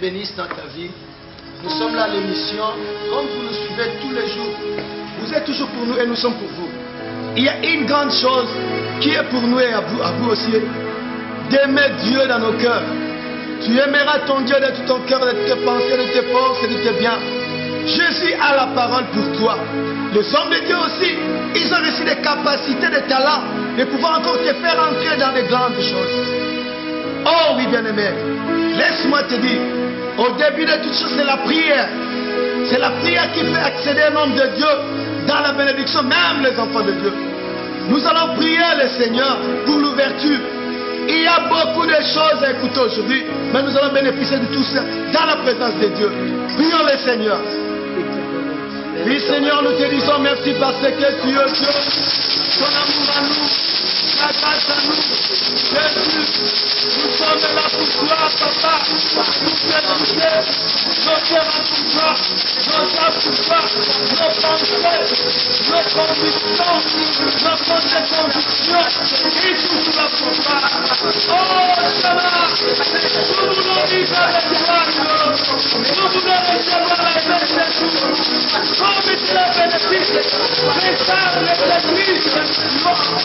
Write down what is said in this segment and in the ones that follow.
bénisse dans ta vie. Nous sommes là à l'émission, comme vous nous suivez tous les jours. Vous êtes toujours pour nous et nous sommes pour vous. Il y a une grande chose qui est pour nous et à vous aussi, d'aimer Dieu dans nos cœurs. Tu aimeras ton Dieu de tout ton cœur, de tes pensées, de tes forces et de tes biens. Jésus a la parole pour toi. Les hommes de Dieu aussi, ils ont reçu des capacités, des talents, de pouvoir encore te faire entrer dans de grandes choses. Oh oui, bien-aimé, laisse-moi te dire, au début de toutes choses, c'est la prière. C'est la prière qui fait accéder un homme de Dieu dans la bénédiction, même les enfants de Dieu. Nous allons prier le Seigneur pour l'ouverture. Il y a beaucoup de choses à écouter aujourd'hui, mais nous allons bénéficier de tout ça dans la présence de Dieu. Prions le Seigneur. Oui, Seigneur, nous te disons merci parce que tu es Dieu. Ton amour à nous, ta grâce à nous. Jésus, nous sommes là pour toi, Papa. Nous planifier nos terrains pour toi, nos âmes pour toi, nos pensées, nos convictions, nos convictions. Et tout cela pour toi. Oh, Seigneur, nous voulons vivre avec toi. Nous voulons recevoir la bénédiction. Comme tu l'as bénéfice, les femmes, les églises,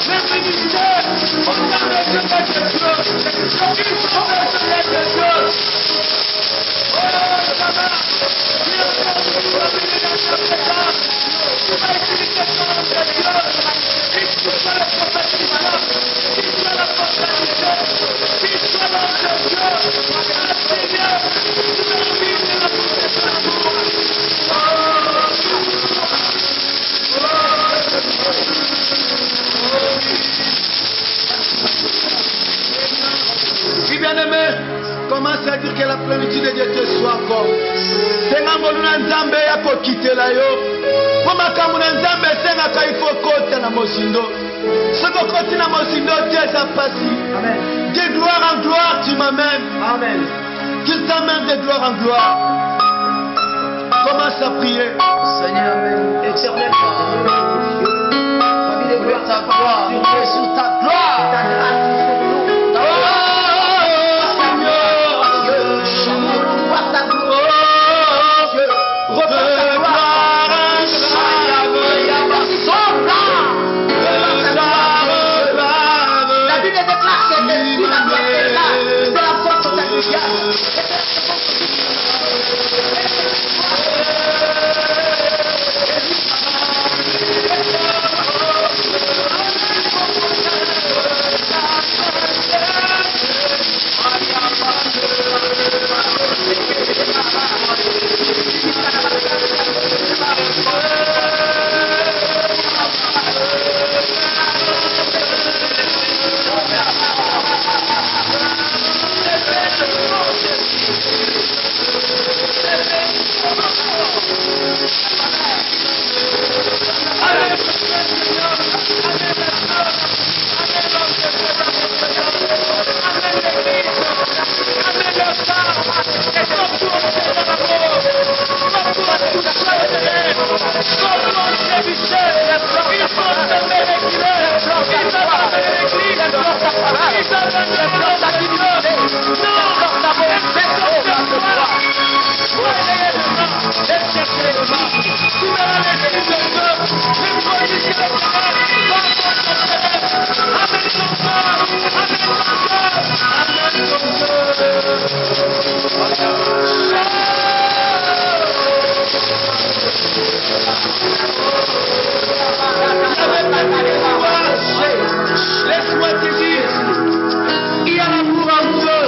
les ministères, on a besoin de Dieu. Ils ont besoin de Dieu. Oh, Seigneur, tu as perdu la vie dans ta présence. Tu vas utiliser ton nom de Dieu. Il soit la prophétisation, il soit la prophétisation, il soit l'homme de Dieu. Seigneur, tu vas vivre dans la prophétisation. Oui, bien-aimé, commence à dire que la plénitude de Dieu te soit encore. Senga na nzambe yako kitela yo. Po makambo na nzambe senga ka il faut kota na mosindo. Soko koti na mosindo teza pasi. Amen. De gloire en gloire tu m'amènes. Amen. Qu'il t'amène de gloire en gloire. Commence à prier. Seigneur, éternel, famille de gloire, ta gloire, sur ta gloire, ta grâce. Laisse-moi te dire, il y a l'amour en Dieu.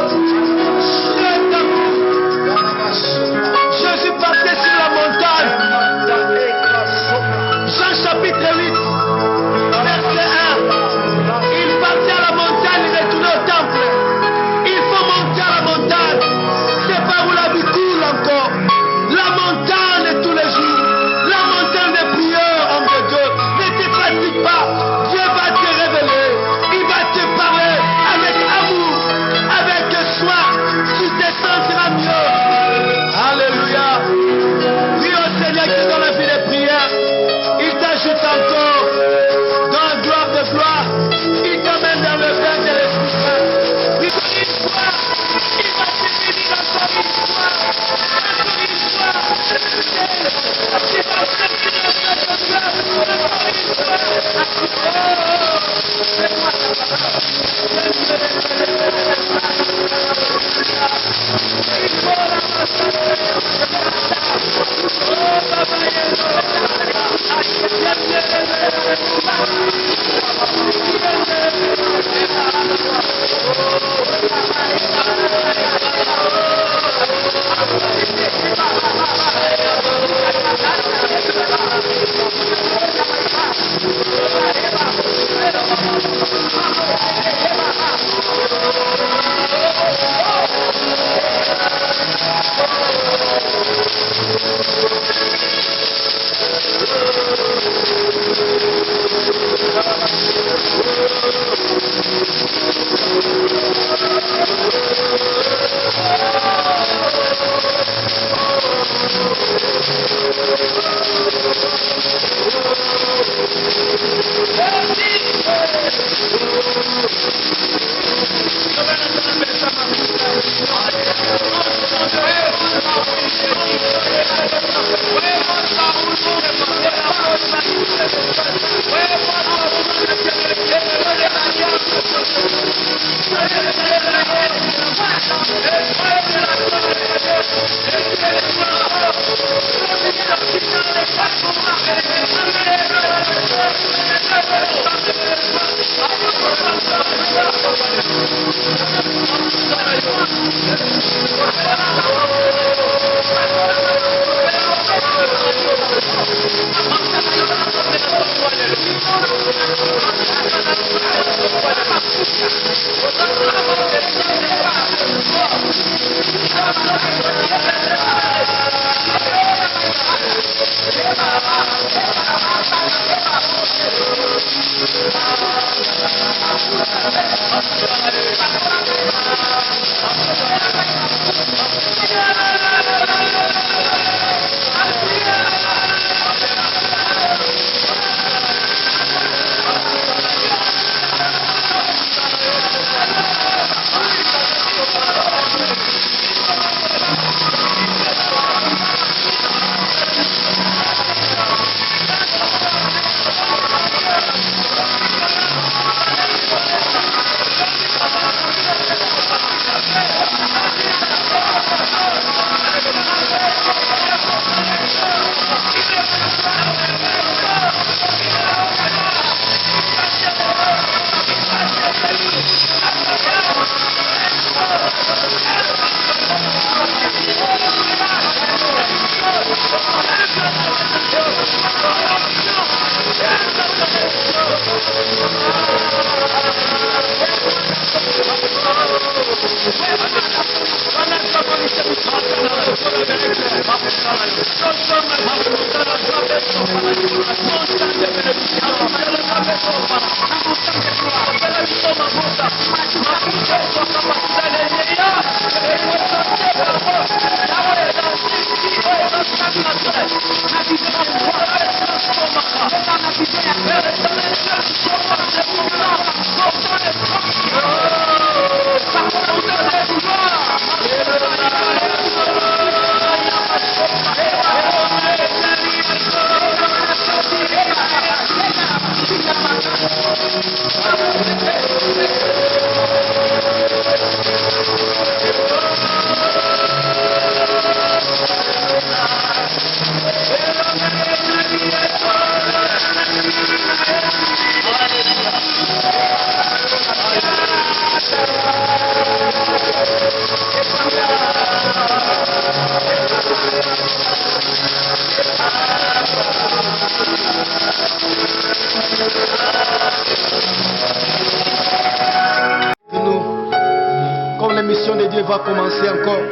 L'émission de Dieu va commencer encore.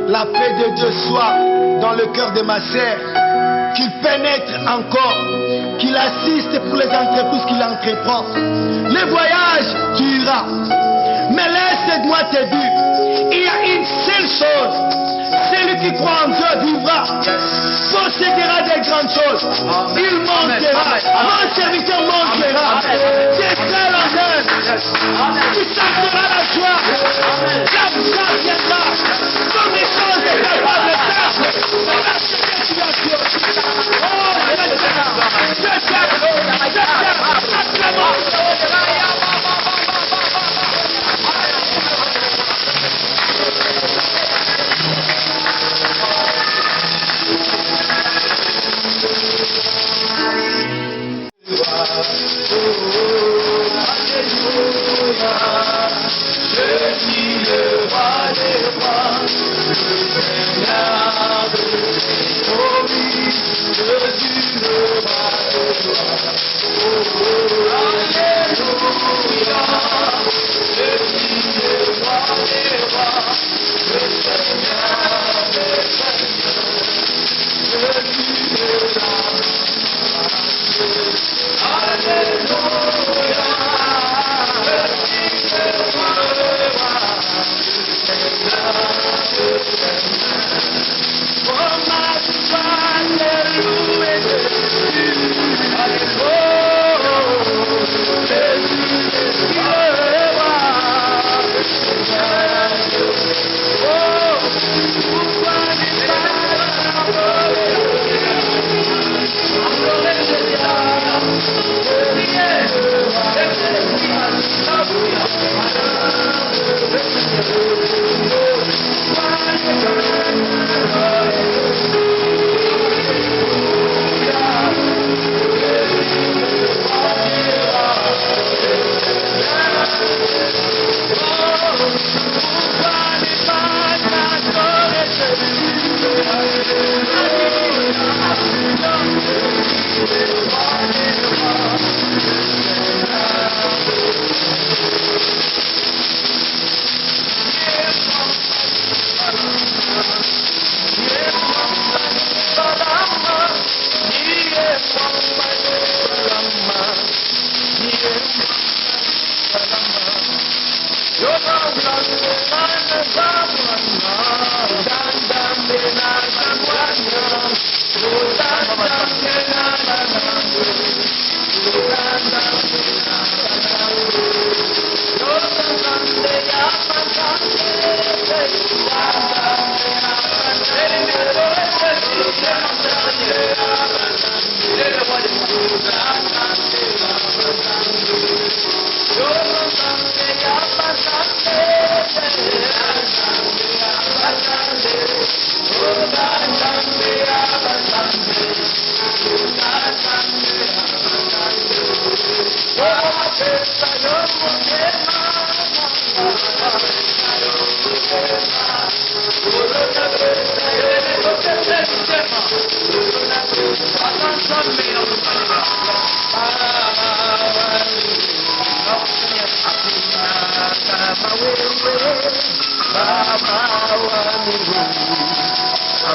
La paix de Dieu soit dans le cœur de ma sœur, qu'il pénètre encore, qu'il assiste pour les entreprises qu'il entreprend. Le voyage, tu iras. Mais laisse-moi te dire, il y a une seule chose. Celui qui croit en Dieu vivra, possédera des grandes choses. Il montera, mon serviteur montera. C'est ça l'honneur. Tu sentiras la joie. La joie viendra. Comme les choses est capable de faire. C'est la situation. Oh,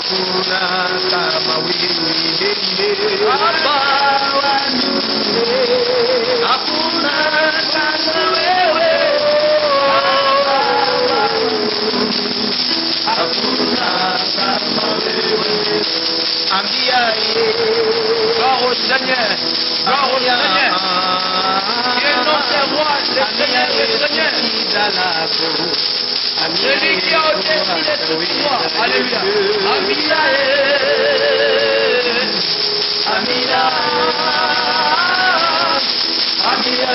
hakuna kama wewe, Baba hakuna kama wewe, hakuna kama wewe. Ambia gloire au Seigneur, gloire au Seigneur. Qui est notre roi, le Seigneur, le Seigneur. Celui qui a au-dessus de tout roi. Alléluia. Amina. Amina. Amina.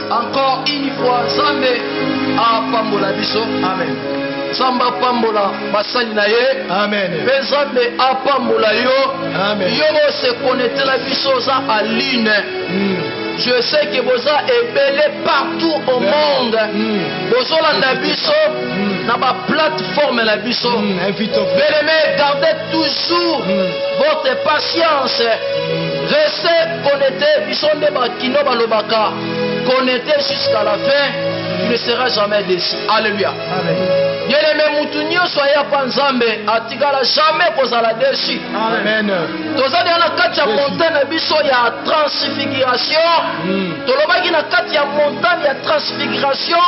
Encore une fois, Zambé a pambola biso. Amen. Samba pambola basali na ye. Amen. Pe Zambé a pambola yo. Amen. Yo se connecter la biso za en ligne. Je sais que vous êtes ébélé partout au monde. Vous avez la biso, na ba plateforme la biso. Bien-aimés, gardez toujours votre patience. Restez connectés. Biso de bakino balobaka. connecté jusqu'à la fin, tu ne seras jamais déçu. Alléluia. Bien aimé, Moutounio, soyez pas Nzambe, atikala jamais kozala déçu. Amen. Tozali na kati ya montagne na biso ya transfiguration. Tolobaki na kati ya montagne ya transfiguration.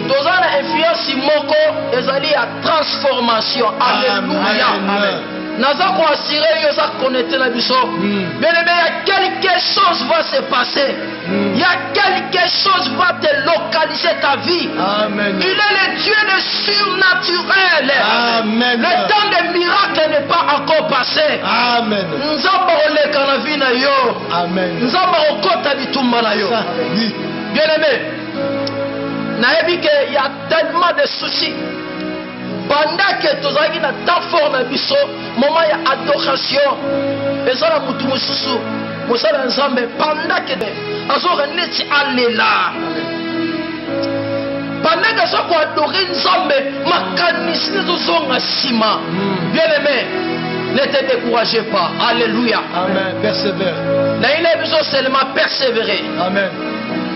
Tozali na influence moko ezali ya transformation. Alléluia. Naza ko assurer yo za connecter na biso. Bien aimé, il y a quelque chose va se passer. Il y a quelque chose va te localiser ta vie. Amen. Il est le Dieu de surnaturel. Amen. Le temps des miracles n'est pas encore passé. Amen. Nzamba oleka na vie na yo. Amen. Nzamba okota bitumba na yo. Oui. Bien aimé, nayebi que il y a tellement de soucis. Pendant que tozalaki na temps fort na biso, moment ya adoration, ezala mutu mususu, mosala Nzambe pendant que azora neti alela. Pendant que soko adorer Nzambe, makanisi nezozonga sima. Bien aimé, ne te découragez pas. Alléluia. Amen. Persévère. Na ina biso seulement persévérer. Amen.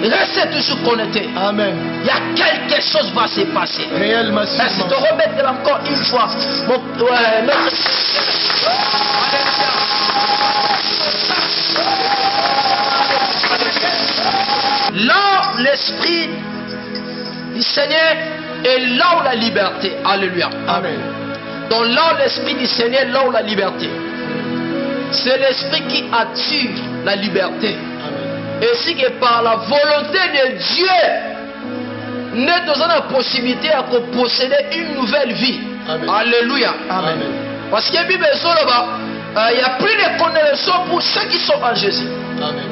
Restez toujours connectés. Amen. Il y a quelque chose va se passer. Réellement. Merci. Te remettre encore une fois. Là, l'esprit du Seigneur est là où la liberté. Alléluia. Amen. Donc là, l'esprit du Seigneur est là où la liberté. C'est l'esprit qui attire la liberté. Ainsi que par la volonté de Dieu, nous avons la possibilité de posséder une nouvelle vie. Amen. Alléluia. Amen. Parce que la Bible dit il n'y a plus de connaissance pour ceux qui sont en Jésus. Amen.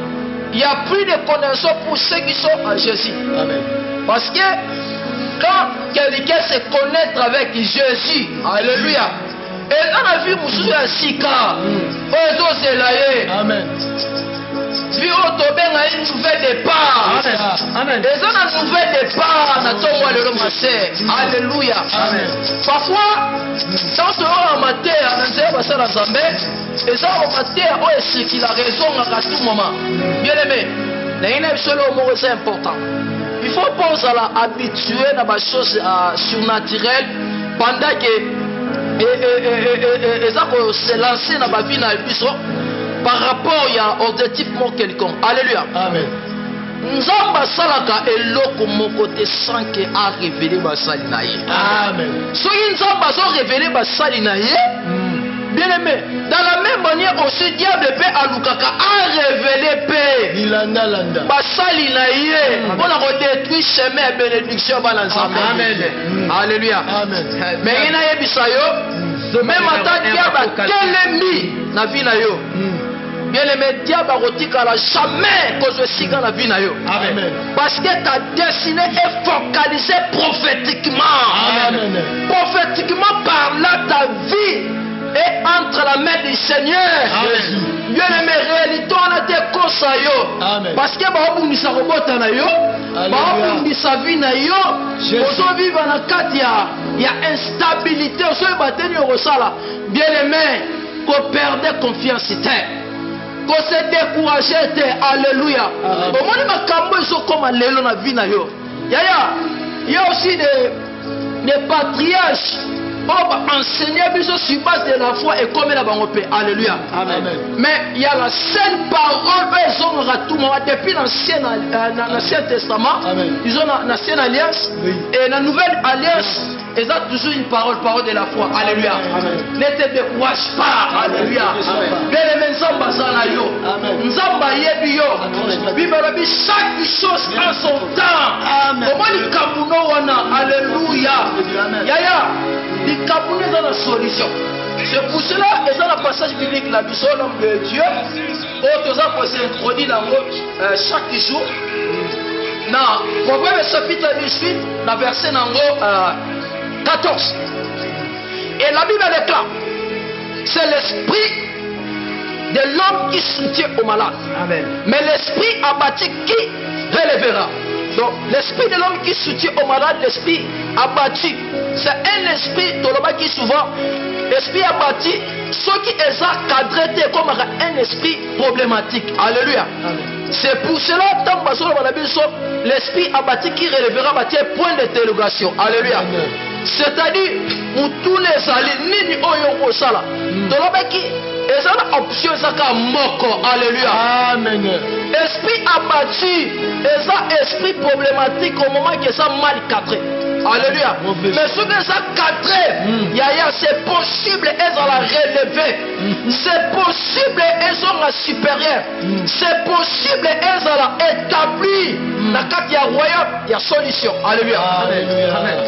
Il n'y a plus de connaissance pour ceux qui sont en Jésus. Amen. Parce que quand quelqu'un se connaît avec Jésus, alléluia, et dans la vie, vous êtes assis car, Amen. puis on une nouvelle départ. Amen. Et ça, un nouvel départ, on attend le romancé. Alléluia. Amen. Parfois, dans ce moment matin, on a dit ça dans Zambé, et ça au matin, on est qu'il a raison à tout moment. Bien aimé, c'est important. Il faut pas s'habituer à des choses surnaturelles pendant que se lancer dans la vie par rapport à objectif quelconque. Alléluia. Amen. Nzamba salaka eloko moko te sans que a révélé basali na ye. Amen. Soki Nzamba so révélé basali na ye, bien aimé, dans la même manière aussi diable peut alukaka a révélé paix. Ilanda landa. Basali na ye, on a redétruit chemin et bénédiction bana Nzamba. Amen. Alléluia. Amen. Mais il y a bisayo, même en diable kelemi na vie na yo. Bien aimé, diable a retiré jamais que je suis dans la vie na yo. Amen. Parce que ta destinée est focalisée prophétiquement. Amen. Prophétiquement par là, ta vie est entre la main du Seigneur. Amen. Bien aimé, réalité, on a été conseillé. Amen. Parce que bah sa robota na yo, bah sa vie na yo, on vivre dans la carte, il y a instabilité, on se battre au sala. Bien aimé, qu'on perdait confiance en terre. Qu'on se découragé, alléluia. Au moins, ils sont comme l'élo dans la vie. Il y a aussi des patriarches qui ont enseigné sur base de la foi et comme la banque. Alléluia. Amen. Mais il y a la seule parole, ils ont tout moment depuis l'Ancien Testament, ils ont l'Ancienne Alliance et la Nouvelle Alliance. Ils ont toujours une parole de la foi. Alléluia. Ne te décourage pas. Alléluia. Bien aimé, Nzamba zana yo. Nzamba yebi yo. Bible dit chaque chose en son temps. Comment les kabuno wana. Alléluia. Yaya. Les kabuno dans la solution. C'est pour cela, et dans le passage biblique, la mission de l'homme de Dieu, autres pour s'introduire dans chaque jour. Dans Proverbe chapitre 18, dans verset 14. Et la Bible déclare, c'est l'esprit de l'homme qui soutient au malade. Amen. Mais l'esprit abattu qui relèvera. Donc l'esprit de l'homme qui soutient au malade, l'esprit abattu, c'est un esprit qui souvent, l'esprit abattu, ceux qui est cadré comme un esprit problématique. Alléluia. Amen. C'est pour cela, tant que l'esprit abattu qui relèvera point d'interrogation. Alléluia. C'est-à-dire, pour tous les alliés, ni oyo sala. Et ça la option ça moko. Alléluia. Amen. Esprit abattu, et ça esprit problématique au moment que ça mal cadré. Alléluia. Mais ce que ça cadré, c'est possible et ça la relever. C'est possible et ça la supérieur. C'est possible et ça la établi. Dans quatre il y a royaume, il y a solution. Alléluia. Alléluia. Amen.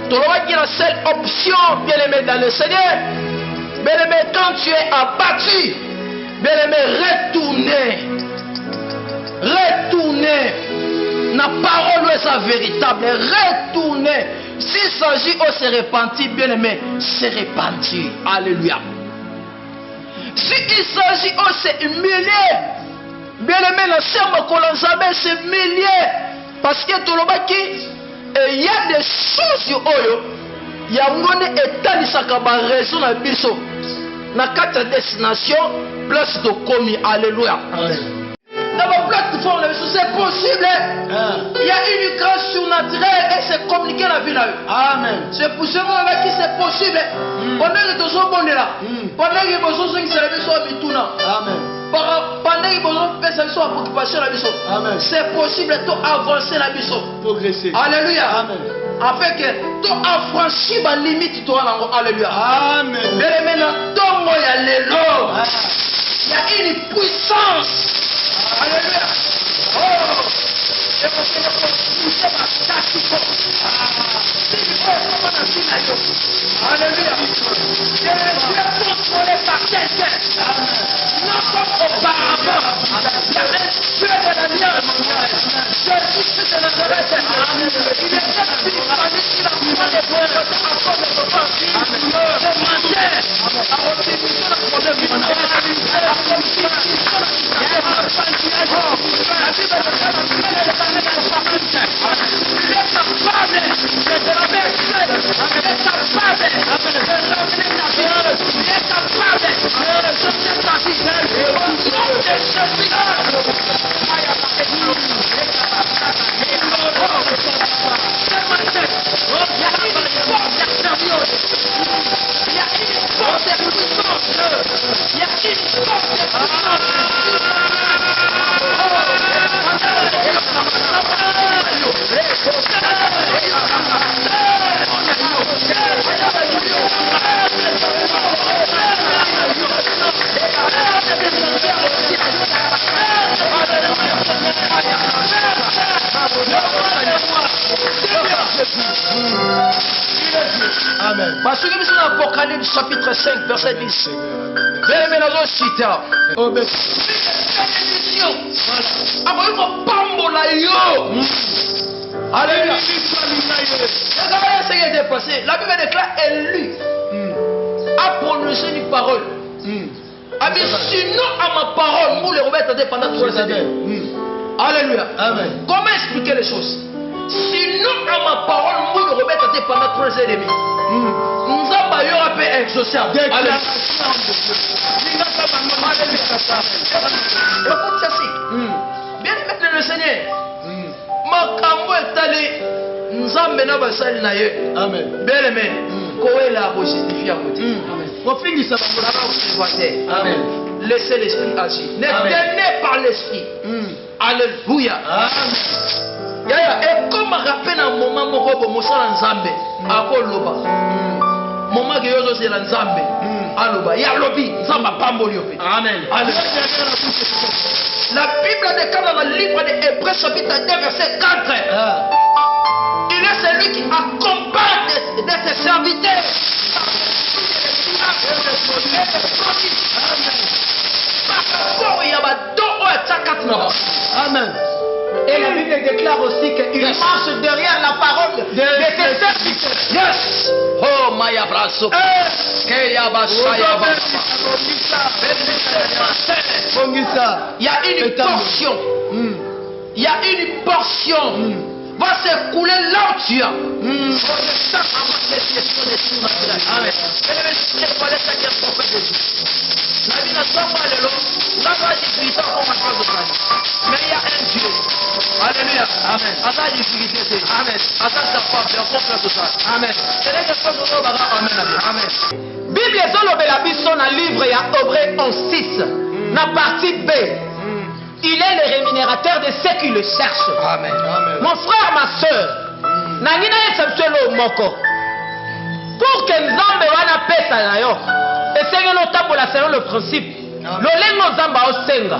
Tu vois qu'il y a la seule option, bien aimé dans le Seigneur. Bien aimé, quand tu es abattu, bien aimé, retournez. La parole est sa véritable. Retournez. S'il s'agit de se repentir, bien aimé, se repentir. Alléluia. S'il s'agit de se humilier, bien aimé, la serme qu'on a s'humilier. Parce que tout le monde il y a des choses il y a un état qui a raison dans biso. Dans quatre destinations, place de commis. Alléluia. Dans ma plateforme, c'est possible. Il y a une grâce surnaturelle et c'est communiqué la vie là. Amen. C'est pour cela que c'est possible. Pendant que tu es bon là, pendant que tu es bon, pendant que tu es préoccupation la biso, c'est possible de avancer la biso. Progresser. Alléluia. Amen. Afin que tu affranchis ma limite, toi là. Alléluia. Amen. Mais maintenant, il y a l'élo. Il y a une puissance. Alléluia. Oh. Je vais pousser ma tactique. Alléluia. Je vais contrôler par quelqu'un. Non comme auparavant. Il y a un feu de l'alliance. Jésus de Nazareth. Il est esprit qui a pris les points encore de repentir. Je mentais. À restitution de problème. À restitution Amen. Parce que nous sommes dans l'Apocalypse chapitre 5 verset 10. Bien aimé dans chita. Alléluia. La Bible déclare élu a prononcé une parole. Sinon à ma parole, nous les remettons pendant 3 années. Alléluia. Amen. Comment expliquer les choses? Sinon à ma parole, nous les remettons pendant 3 ans et demi. Nous avons pu exaucer. Alléluia. Écoute ceci. Bien aimé le Seigneur. Makambo etali nzambe na basali na ye. Amen. Bien aimé. Koela a justifié à côté. Amen. Laissez l'esprit agir. Ne tenez par l'esprit. Alléluia. Et comme rappelle un moment où Moussa Nzambe a Koloba. Moment que yozo c'est Nzambe. Aloba. Ya lobi. Nzamba pamboli yope. Amen. La Bible déclare dans le livre des Hébreux chapitre 2 verset 4. Il est celui qui accompagne de ses serviteurs. Amen. Et la Bible déclare aussi qu'il marche derrière la parole de tes serviteurs. Yes. Oh, Maya Brasso. Il y a une portion. Il y a une portion. Va s'écouler là où tu es. La vie n'a pas mal de l'eau. N'a pas difficulté pour ma chose de famille. Mais il y a un Dieu. Alléluia. Amen. À ta difficulté, c'est Amen. À ta savoir, c'est un complet de ça. Amen. C'est là que ça nous va. Amen. Amen. Bible ezolobe la biso na livre ya Hébreux 11:6 na partie B. Il est le rémunérateur de ceux qui le cherchent. Amen. Amen. Mon frère, ma soeur, nangina yesabiselo moko. Pour que Nzambe wana pesa na yo, esengeli otambola selon le principe. Lolengo Nzambe aosenga.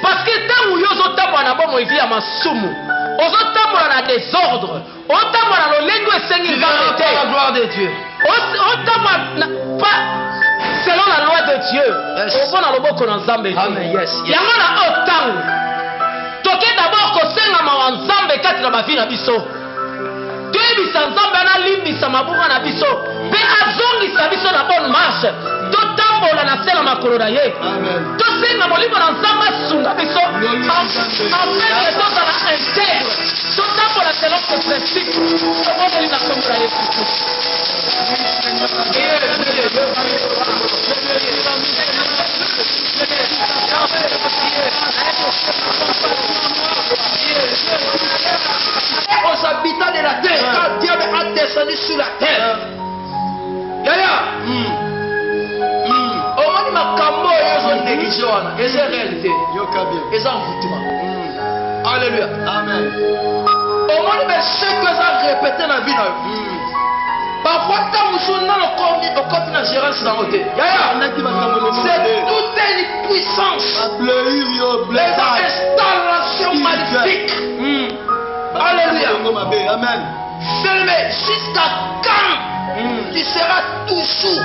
Parce que ntango yo ozotambola na bomo evi ya masumu, ozotambola na désordre, otambola na lolengo esengi Nzambe te. La gloire de Dieu. Otambola pas selon la loi de Dieu. Opo na loboko na Nzambe. Amen. Yes. Yango na otango. Toke d'abord kosenga mawa Nzambe kati na bavi na biso. Toyebisa Nzambe analimbisa mabuka na biso mpe azongisa biso na bonne marche. Totambola na se na makolo na ye. Tosenga molimo na Nzambe asunga biso afin que tozala intègre. Totambola selon ce principe. Tomoneli na kombo na Yesu Kristo. Aux habitants de la terre, quand Dieu a descendu sur la terre. Yaya. Omoni makambo oyo négligé wana, eza réalité. Eza envoûtement. Alléluia. Amen. Omoni mais ce que ça répété dans la vie na yo. Parfois quand nous sommes dans le côté de la gérance dans le côté. Yaya. C'est toute une puissance. Les installations magnifiques. Alléluia. Amen. Bien-aimé, jusqu'à quand tu seras toujours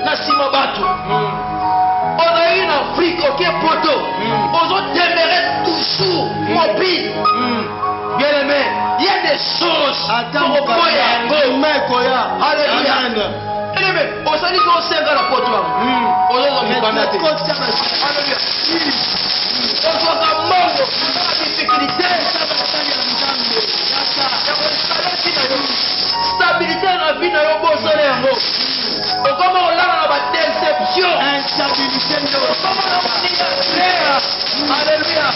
dans Simobato? On a eu une Afrique, ok, poto. On doit demeurer toujours mobile. Bien-aimé, il y a des choses pour Alléluia. Bien-aimé, on s'est dit qu'on sait dans la poto. On doit Alléluia. On doit avoir la difficulté. Stabilité dans la vie na yo bosala yango. Okoma olala na ba déception. Instabilité ndio. Alléluia.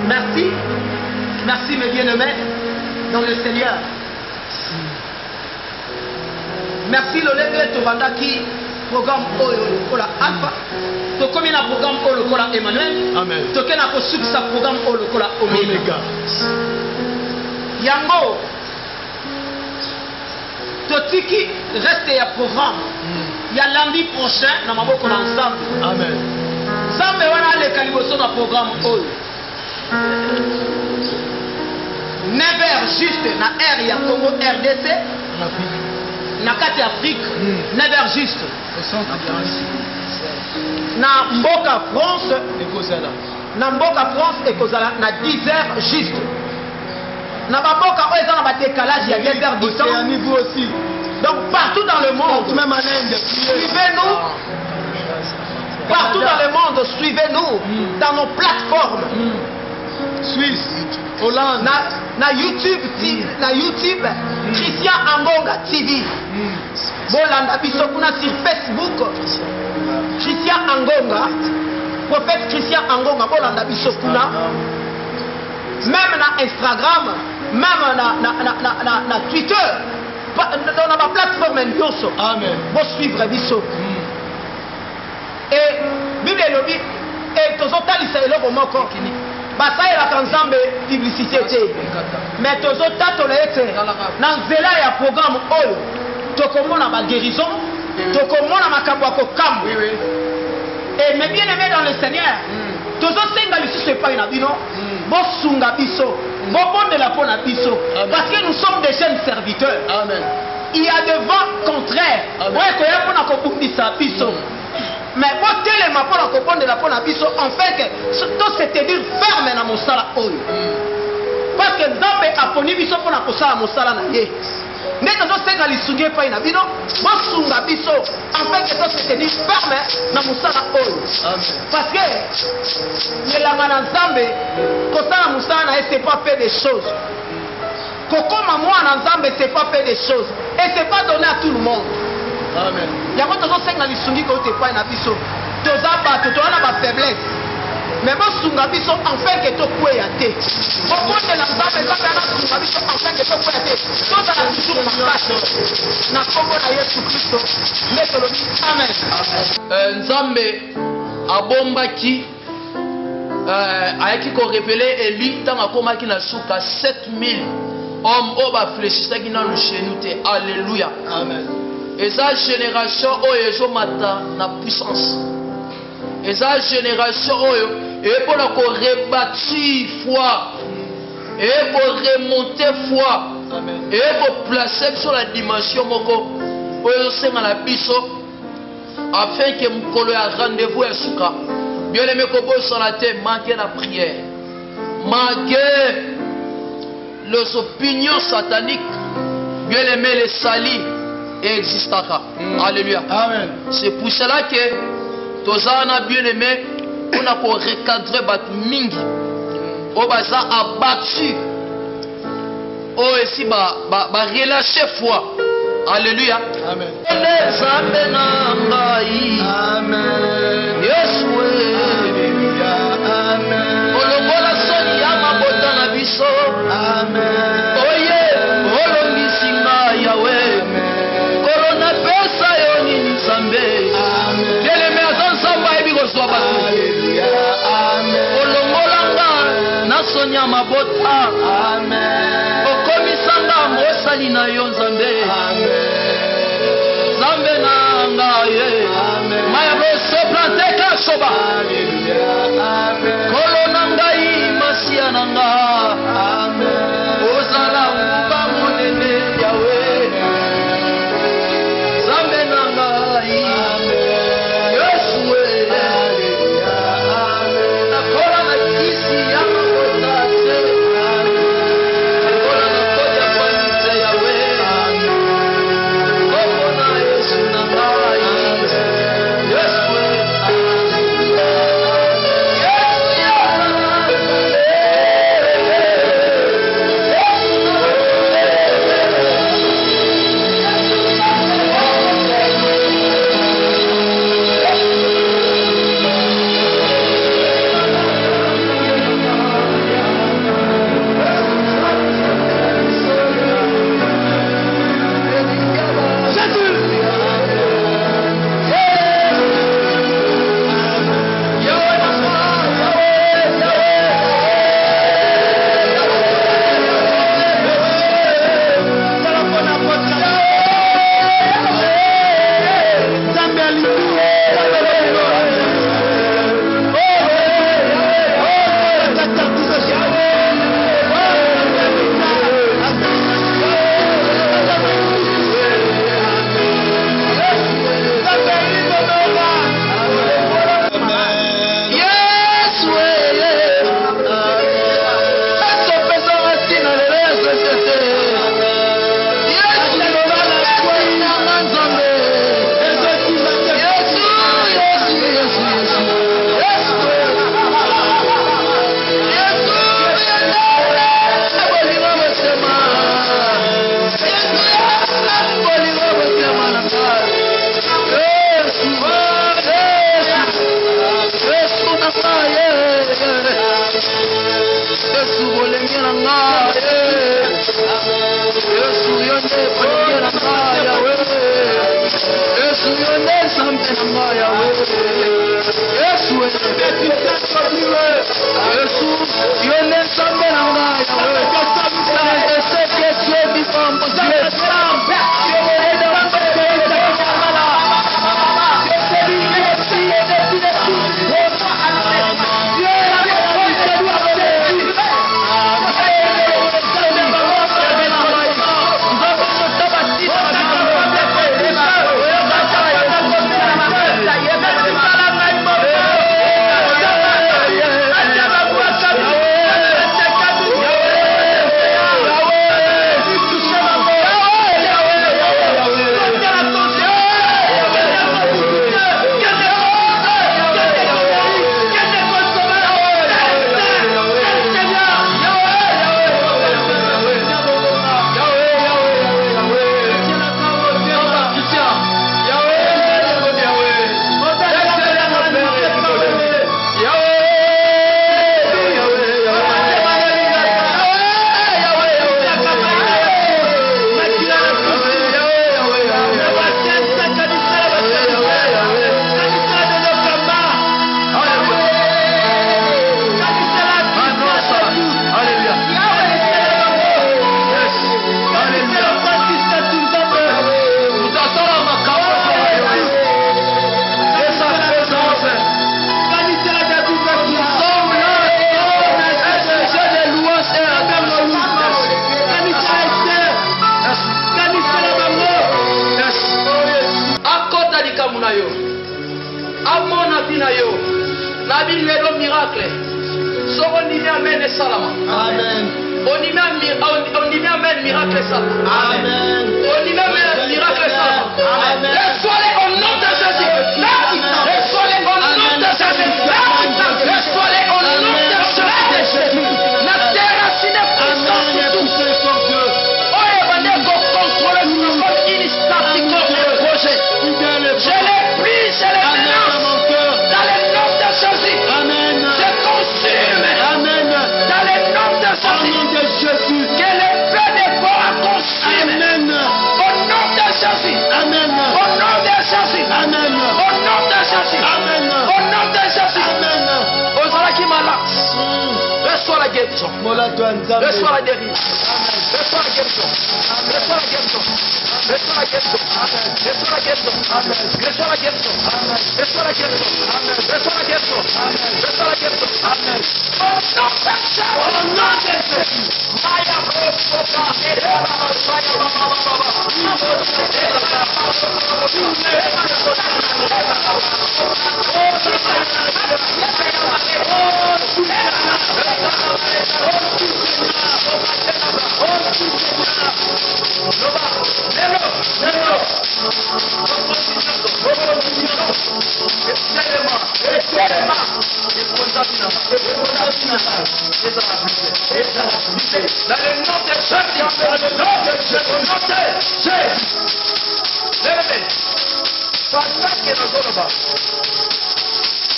Merci. Merci mes bien-aimés dans le Seigneur. Merci Lolenge Tovandaki programme Oyo Lokola Alpha. Tokomi na programme Oyo Lokola Emmanuel. Amen. Tokena ko sukisa programme Oyo Lokola Omega. Yango Totiki reste ya programme. Ya lundi prochain na maboko na ensemble. Amen. Zambe wana le kaliboso na programme Oyo. 9h juste na R ya Congo RDC. Na kati Afrique. 9h juste. Na Mboka France. Na Mboka France ekozala na 10h juste. Na Mboka oyo eza na ba décalage ya 10h du temps. Et vous aussi. Donc partout dans le monde, Même en Inde. suivez-nous. Partout dans le monde, suivez-nous dans nos plateformes. Suisse, Hollande. Na YouTube, Christian Angonga TV. Bolanda biso kuna sur Facebook. Christian Angonga, prophète Christian Angonga, bolanda biso kuna. Même na Instagram, même na Twitter. Dans ma plateforme nyonso. Amen. Bon suivre biso. Et Bible elobi et tozotalisa eloko moko. Basalelaka Nzambe publicité te. Mais tozotatola ete na nzela ya programme oyo tokomona ba guérison, tokomona makambo ya kokambo. Et mes bien-aimés dans le Seigneur, tozosenga lisusu epai na bino, bosunga biso, bobondela mpo na biso, parce que nous sommes des jeunes serviteurs. Amen. Il y a des vents contraires. Ouais, qu'on y a pour nous kobundisa biso. Mais bon telema pour nous kobondela mpo na biso, en fait que tout se tenir ferme na mosala oyo. Parce que Nzambe aponi biso pour na kosala mosala na ye. Nde tozosenga lisungi epai na bino, bosunga biso, en fait que tout se tenir ferme na mosala oyo. Parce que yelanga na Nzambe kosala mosala na ye, c'est pas fait des choses. Kokoma mwana Nzambe, c'est pas fait des choses. Et c'est pas donné à tout le monde. Amen. Yango tozosenga lisungi ko te epai na biso. Toza bato toza na ba faiblesse. Mais bosunga biso enfin que tokweya te. Bobondela Nzambe, Nzambe anasunga biso enfin que tokweya te. Tozala toujours makasi na kombo na Yesu Kristo. Nde tolobi amen. Nzambe abombaki ayaki korevele Eli ntango akomaki na suka 7000 hommes oyo bafléchisaki nano chez nous te. Alléluia. Amen. Eza génération oyo ezomata na puissance. Eza génération oyo epona korebâtir foi, ekoremonter foi, ekoplacer sur la dimension moko oyo ezosenga na biso afin que mokolo ya rendez-vous ya suka bien aimé kobosana te manquer la prière, manquer les opinions sataniques, bien aimé les salis existaka. Alléluia. Amen. C'est pour cela que tozana bien aimé on a pour recadrer bat mingi o baza abattu o esi ba relâcher foi. Alléluia. Amen. Nzambe na ngai. Amen. Yesu. Alléluia. Amen. Olobola soni ya mabota na biso. Amen. Oye, olongisi ngai yawe. Korona pesa yo nini Nzambe. Amen. Sonia Mabota. Amen. Okomisanga mosali na yo Nzambe. Amen. Nzambe na ngaye. Amen. Maya boso plante kashoba. Alléluia. Amen. Kolona ngai masia na nga. Amen. Ozala nguba monene yawe. Nzambe na ngai. Amen. Yesu Alléluia. Amen. Nakola na kisi ya mabota te. Nakola na koja kwa nite yawe. Amen. Komo na Yesu na ngai. Yesu Amen. Au nom de la toi Nzambe. Reçois la guérison. Reçois la guérison. Reçois la guérison. Reçois la guérison. Reçois la guérison. Reçois la guérison. Reçois la guérison. Reçois la guérison. Reçois la guérison. Amen. Au nom de Jésus. Maya Rosoka.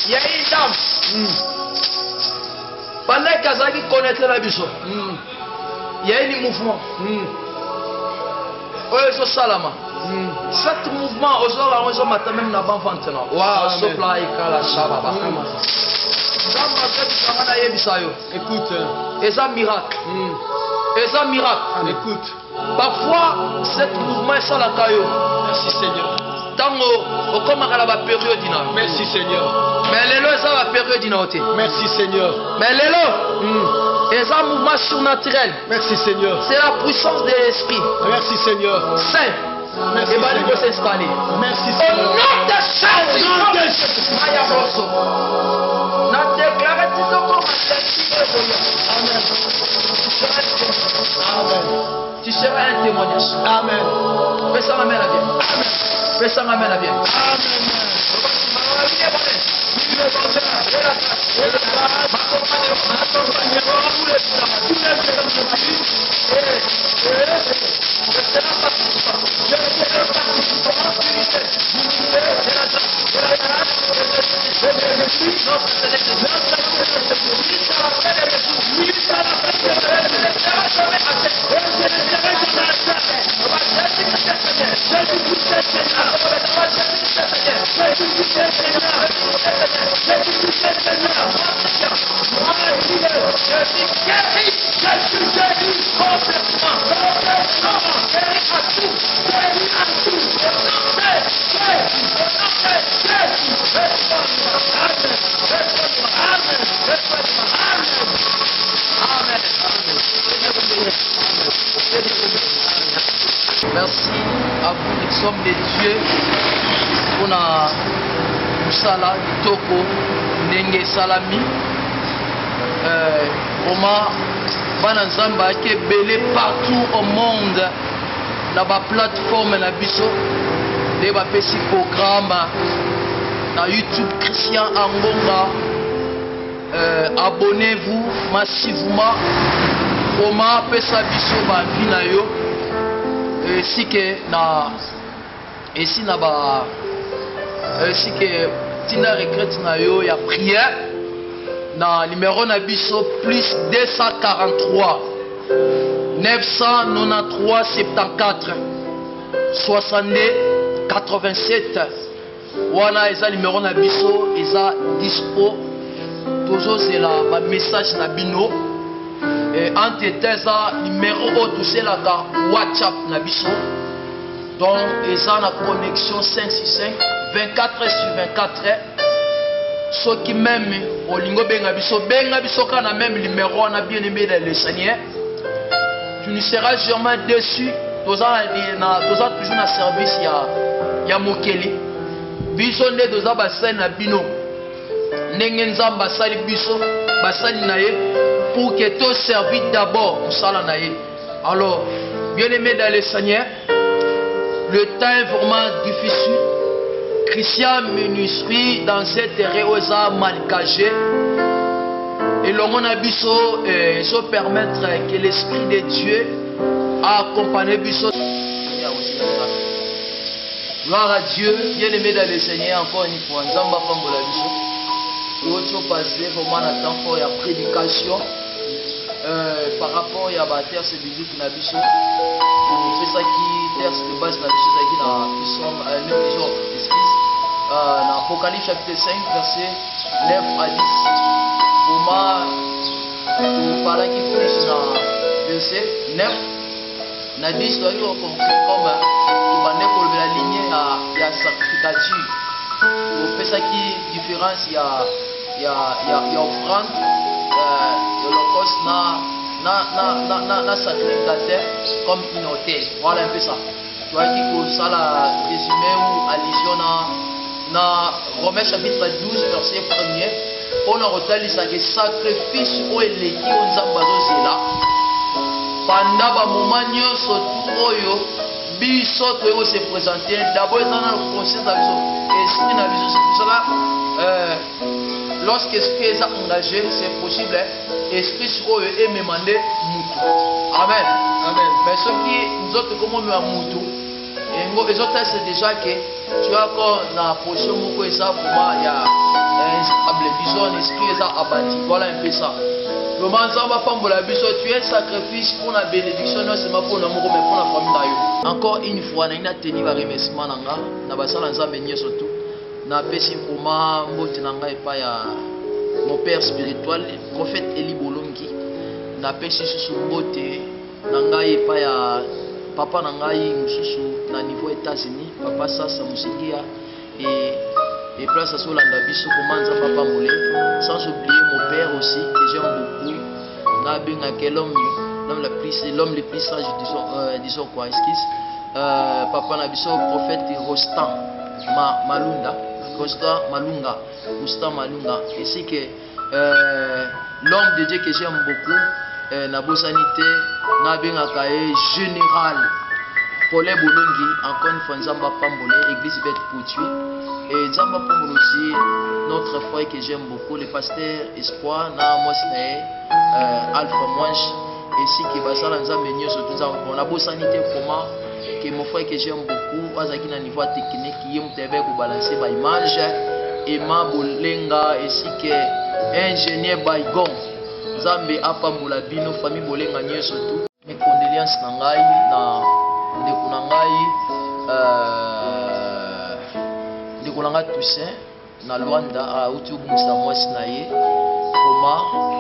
Il y a une dame. Pendant qu'Azaki connaître la biso, il y a un mouvement. Oyo salama. Cet mouvement, aujourd'hui, matin même na ban maintenant. Waouh, sopla ikala shababa. Écoute. Et ça miracle. Et ça miracle. Écoute. Parfois, cet mouvement est sans la caillou. Merci Seigneur. Tango, au comme à la période dina. Merci Seigneur. Mais l'élo est ça la période dina. Merci Seigneur. Mais l'élo, est un mouvement surnaturel. Merci Seigneur. C'est la puissance de l'esprit. Merci Seigneur. Saint. Merci Et va Seigneur. s'installer. Merci Au Seigneur. nom de Jésus. Au nom de Jésus. Maya Rosso. Na déclaré tout comme Amen. Amen. tu seras un témoignage. Amen. Fais ça, amène la bien. Fais ça, amène la bien. Merci à vous, les hommes de Dieu, pour la Musala, Toko, Nenge Salami. Comment Banazamba qui est belé partout au monde, dans la plateforme na biso, les petits programmes, na YouTube Christian Angonga. Abonnez-vous massivement. Comment pesa biso ba vina yo. Si que na ici na ba si que tina regrette na yo ya prière na numéro na biso plus 243 993 74 62 87 wana eza numéro na biso eza dispo tozozela ba message na bino. Entre eza numéro oyo toselaka WhatsApp na biso, donc eza na connexion 565 24/24. Soki même olingo benga biso ka na même numéro na bien aimé le Seigneur, tu ne seras jamais déçu. Toza toujours na service ya mokeli biso nde toza basali na bino ndenge nzambe asali biso basali na ye pour que tout servi d'abord pour ça. Alors, bien aimé dans le Seigneur, le temps est vraiment difficile. Christian Ministry dans cette réosa mal cachée. Et l'on a biso se permettre que l'Esprit de Dieu accompagne biso. Gloire à Dieu, bien aimé dans le Seigneur, encore une fois, nous avons pas biso. Nous avons passé vraiment un temps fort de prédication. Par rapport à la terre de musique na biso on fait ça qui terre de base na biso ça qui na Psaume 9 jours excuse dans Apocalypse chapitre 5 verset 9 à 10 pour moi topalaki plus na verset 9 na 10 toyaki koconclure comme tobande kolobela ligne ya sacrificature topesaki différence ya offrande holocauste na sacrificateur comme une autel. Voilà un peu ça. Toyaki kosala résumé ou allusion na Romains chapitre 12 verset 1er mpona kotalisaka sacrifice oyo eleki oyo nzambe azozela panda bamoma nyonso tu oyo biso toyei kose présente d'abord eza na conscience na biso esprit na biso c'est pour cela lorsque esprit eza engagé c'est possible esprit oyo emema nde mutu amen mais soki nzoto komomema mutu engo ezotase déjà que tu as encore na position moko eza vraiment ya instable biso en esprit eza abati. Voilà un peu ça. Loma nzamba pambola biso tu es sacrifice pour la bénédiction non seulement pour moko mais pour la famille na yo. Encore une fois na ina teni ba remerciement nanga na basala nzambe nyonso tu na pesi koma mbote nanga epa ya mon père spirituel prophète Eli Bolongi na pesi susu mbote nanga epa ya papa nangai mususu na niveau États-Unis papa sasa musingia et place à Solanda biso komanza papa molé sans oublier mon père aussi que j'aime beaucoup na benga l'homme le plus sage disons quoi excuse papa na biso prophète Rostan Malunga ainsi que l'homme de Dieu que j'aime beaucoup na bosanité na benga kae général Paulin Bolongi encore une fois nzamba pambole église bête pourtuie et nzamba pambole aussi notre frère que j'aime beaucoup le pasteur Espoir na Mosnae Alpha Mwange ainsi que basala nzambe nyonso tout ça on a bosanité comment que mon frère que j'aime beaucoup azaki na niveau technique yé mutebe ko balancer ba image et ma bolenga ainsi que ingénieur Baigon Nzambe apambola bino famille bolenga nyonso tout mes condoléances na ngai na ndeko na ngai ndeko na ngai Toussaint na Luanda auti obungisa mwasi na ye koma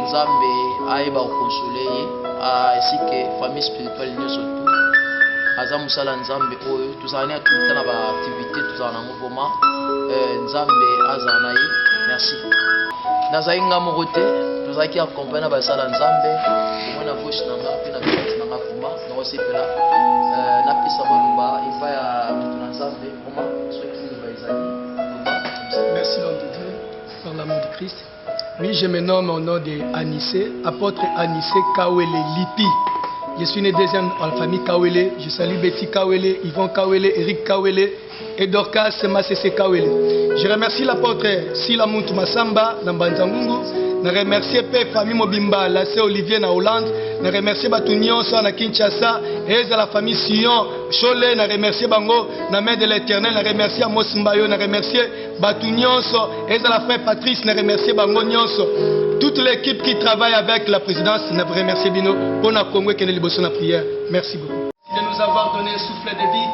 Nzambe ayeba koconsoler ye ainsi que famille spirituelle nyonso tout aza musala Nzambe oyo tozalani atuta na ba activité tozala nango koma Nzambe azala na ye merci nazali nga moko te tozalaki accompagné na basala Nzambe omoi na gauche na nga mpe na droite na nga koma nakosepela napesa maloba epa ya moto na Nzambe koma soki liloba ezali. Merci l'homme de Dieu par l'amour de Christ. Oui, je me nomme au nom de Anissé, apôtre Anissé Kawele Lipi. Je suis né deuxième en la famille Kawele. Je salue Betty Kawele, Yvon Kawele, Eric Kawele et Dorcas Masese Kawele. Je remercie l'apôtre Sila Muntu Masamba Nambanzangungu. Je remercie la famille Mobimba, la sœur Olivier na Hollande. Je remercie Batunion na Kinshasa et la famille Sion Cholet. Je remercie Bango, na main de l'Éternel. Je remercie Amos Mbayo. Je remercie Batunion et la frère Patrice. Je remercie Bango Nyonso. Toute l'équipe qui travaille avec la présidence. Je remercie Bino pour la Congo qui est libre la prière. Merci beaucoup. De nous avoir donné un souffle de vie.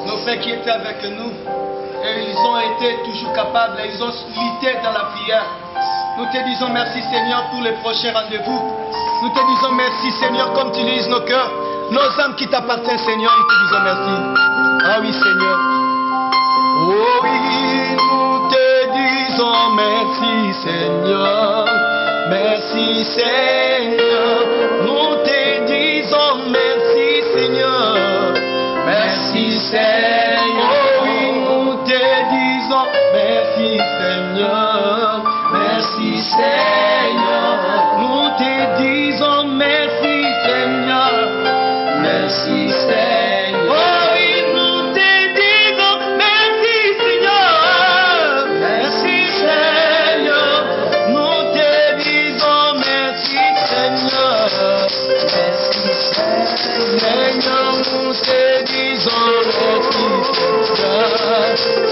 Nos frères qui étaient avec nous. Et ils ont été toujours capables. Ils ont lutté dans la prière. Nous te disons merci Seigneur pour les prochains rendez-vous. Nous te disons merci Seigneur comme tu lises nos cœurs. Nos âmes qui t'appartiennent Seigneur, nous te disons merci. Ah oui Seigneur. Oh oui, nous te disons merci Seigneur. Merci Seigneur. Nous te disons merci Seigneur. Merci Seigneur. Oh oui, nous te disons merci Seigneur. Merci Seigneur, nous te disons merci Seigneur, merci Seigneur. Oh oui, nous te disons merci Seigneur, merci Seigneur, nous te disons merci Seigneur, merci Seigneur, nous te disons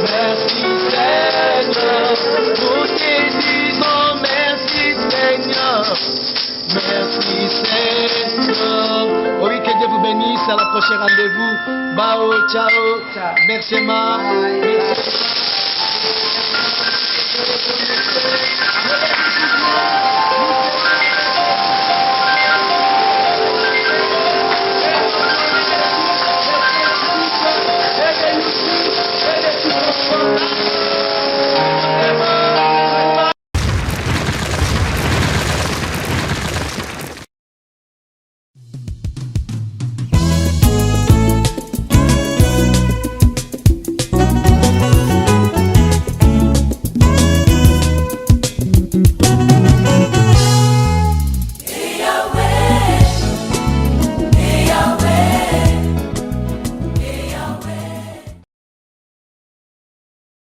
merci Seigneur, nous te disons merci Seigneur, merci Seigneur. Oui, que Dieu vous bénisse, à la prochaine rendez-vous. Bao, ciao, merci ma.